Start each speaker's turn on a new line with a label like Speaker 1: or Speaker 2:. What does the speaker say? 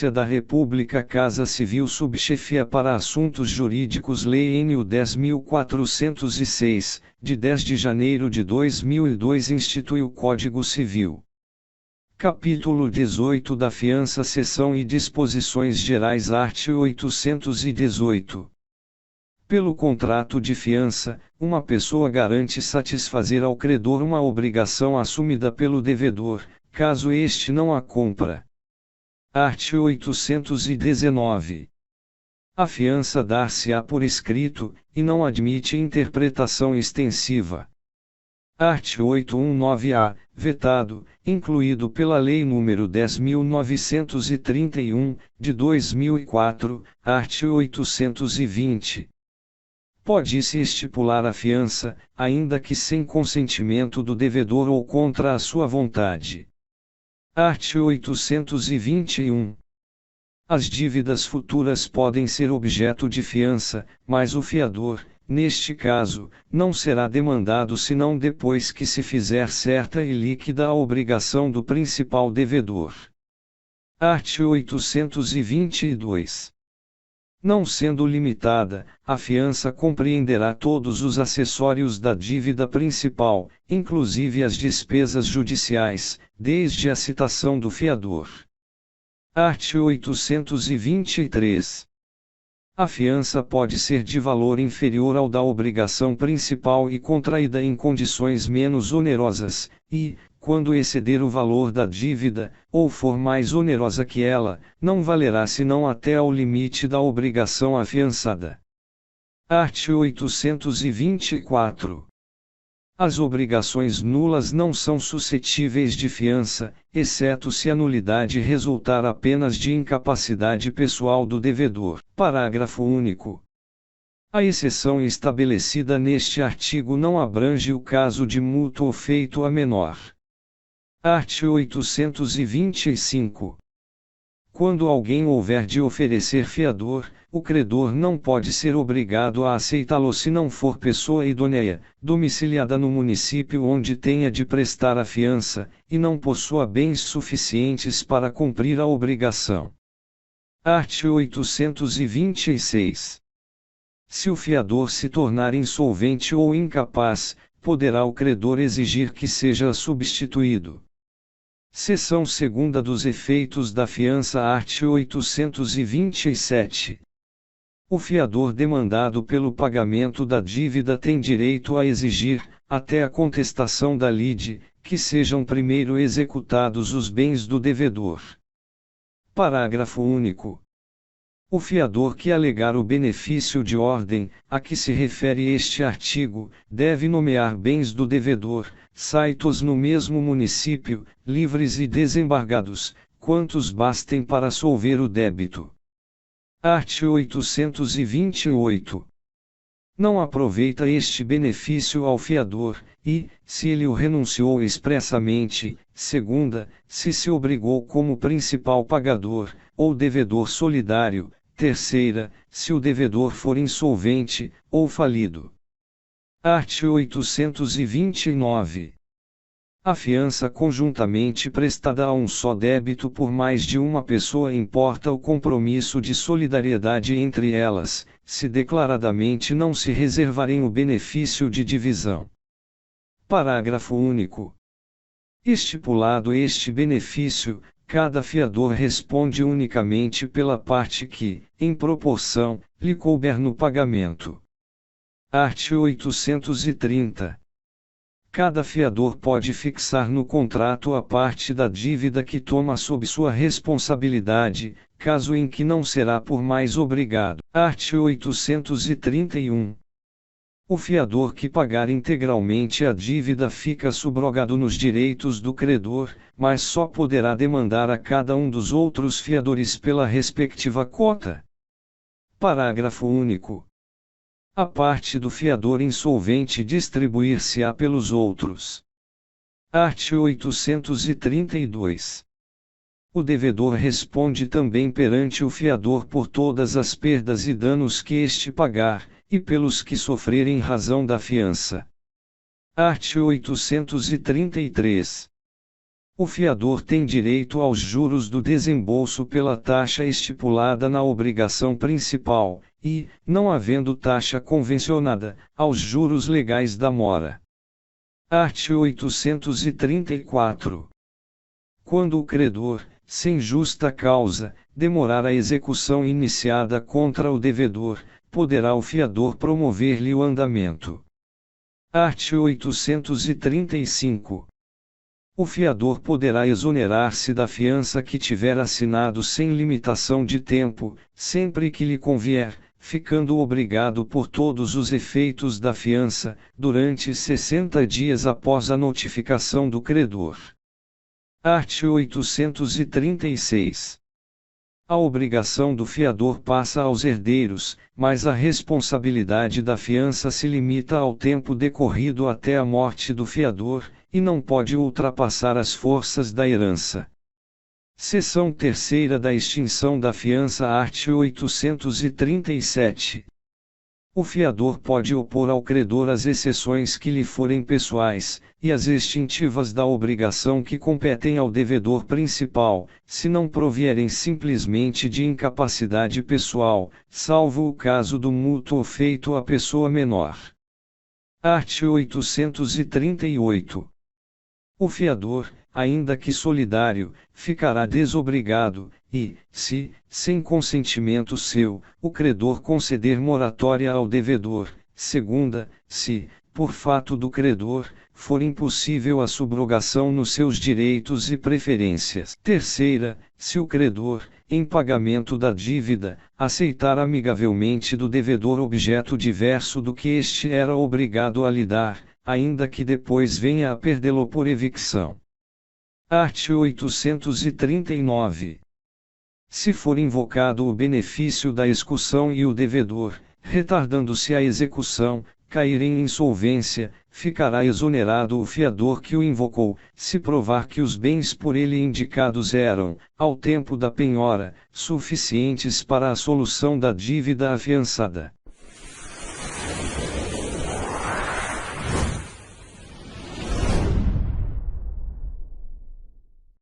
Speaker 1: da República Casa Civil Subchefia para Assuntos Jurídicos Lei N.U. 10.406, de 10 de janeiro de 2002 institui o Código Civil. Capítulo 18 da Fiança Seção e Disposições Gerais art. 818. Pelo contrato de fiança, uma pessoa garante satisfazer ao credor uma obrigação assumida pelo devedor, caso este não a cumpra. Art. 819. A fiança dar-se-á por escrito, e não admite interpretação extensiva. Art. 819-A, vetado, incluído pela Lei nº 10.931, de 2004, art. 820. Pode-se estipular a fiança, ainda que sem consentimento do devedor ou contra a sua vontade. Art. 821. As dívidas futuras podem ser objeto de fiança, mas o fiador, neste caso, não será demandado senão depois que se fizer certa e líquida a obrigação do principal devedor. Art. 822. Não sendo limitada, a fiança compreenderá todos os acessórios da dívida principal, inclusive as despesas judiciais, desde a citação do fiador. Art. 823. A fiança pode ser de valor inferior ao da obrigação principal e contraída em condições menos onerosas, e, quando exceder o valor da dívida, ou for mais onerosa que ela, não valerá senão até ao limite da obrigação afiançada. Art. 824. As obrigações nulas não são suscetíveis de fiança, exceto se a nulidade resultar apenas de incapacidade pessoal do devedor. Parágrafo único. A exceção estabelecida neste artigo não abrange o caso de mútuo feito a menor. Art. 825. Quando alguém houver de oferecer fiador, o credor não pode ser obrigado a aceitá-lo se não for pessoa idônea, domiciliada no município onde tenha de prestar a fiança, e não possua bens suficientes para cumprir a obrigação. Art. 826. Se o fiador se tornar insolvente ou incapaz, poderá o credor exigir que seja substituído. Seção 2ª dos efeitos da fiança art. 827. O fiador demandado pelo pagamento da dívida tem direito a exigir, até a contestação da lide, que sejam primeiro executados os bens do devedor. Parágrafo único. O fiador que alegar o benefício de ordem, a que se refere este artigo, deve nomear bens do devedor, saitos no mesmo município, livres e desembargados, quantos bastem para solver o débito. Art. 828. Não aproveita este benefício ao fiador, e, se ele o renunciou expressamente, segunda, se obrigou como principal pagador, ou devedor solidário, terceira, se o devedor for insolvente, ou falido. Art. 829. A fiança conjuntamente prestada a um só débito por mais de uma pessoa importa o compromisso de solidariedade entre elas, se declaradamente não se reservarem o benefício de divisão. Parágrafo único. Estipulado este benefício, cada fiador responde unicamente pela parte que, em proporção, lhe couber no pagamento. Art. 830. Cada fiador pode fixar no contrato a parte da dívida que toma sob sua responsabilidade, caso em que não será por mais obrigado. Art. 831. O fiador que pagar integralmente a dívida fica subrogado nos direitos do credor, mas só poderá demandar a cada um dos outros fiadores pela respectiva cota. Parágrafo único. A parte do fiador insolvente distribuir-se-á pelos outros. Art. 832. O devedor responde também perante o fiador por todas as perdas e danos que este pagar, e pelos que sofrer em razão da fiança. Art. 833. O fiador tem direito aos juros do desembolso pela taxa estipulada na obrigação principal, e, não havendo taxa convencionada, aos juros legais da mora. Art. 834. Quando o credor, sem justa causa, demorar a execução iniciada contra o devedor, poderá o fiador promover-lhe o andamento. Art. 835. O fiador poderá exonerar-se da fiança que tiver assinado sem limitação de tempo, sempre que lhe convier, ficando obrigado por todos os efeitos da fiança, durante 60 dias após a notificação do credor. Art. 836. A obrigação do fiador passa aos herdeiros, mas a responsabilidade da fiança se limita ao tempo decorrido até a morte do fiador, e não pode ultrapassar as forças da herança. Seção 3ª da extinção da fiança. Art. 837. O fiador pode opor ao credor as exceções que lhe forem pessoais, e as extintivas da obrigação que competem ao devedor principal, se não provierem simplesmente de incapacidade pessoal, salvo o caso do mútuo feito à pessoa menor. Art. 838. O fiador, ainda que solidário, ficará desobrigado, e, se, sem consentimento seu, o credor conceder moratória ao devedor, segunda, se, por fato do credor, for impossível a subrogação nos seus direitos e preferências. Terceira, se o credor, em pagamento da dívida, aceitar amigavelmente do devedor objeto diverso do que este era obrigado a lhe dar, ainda que depois venha a perdê-lo por evicção. Art. 839. Se for invocado o benefício da excussão e o devedor, retardando-se a execução, cair em insolvência, ficará exonerado o fiador que o invocou, se provar que os bens por ele indicados eram, ao tempo da penhora, suficientes para a solução da dívida afiançada.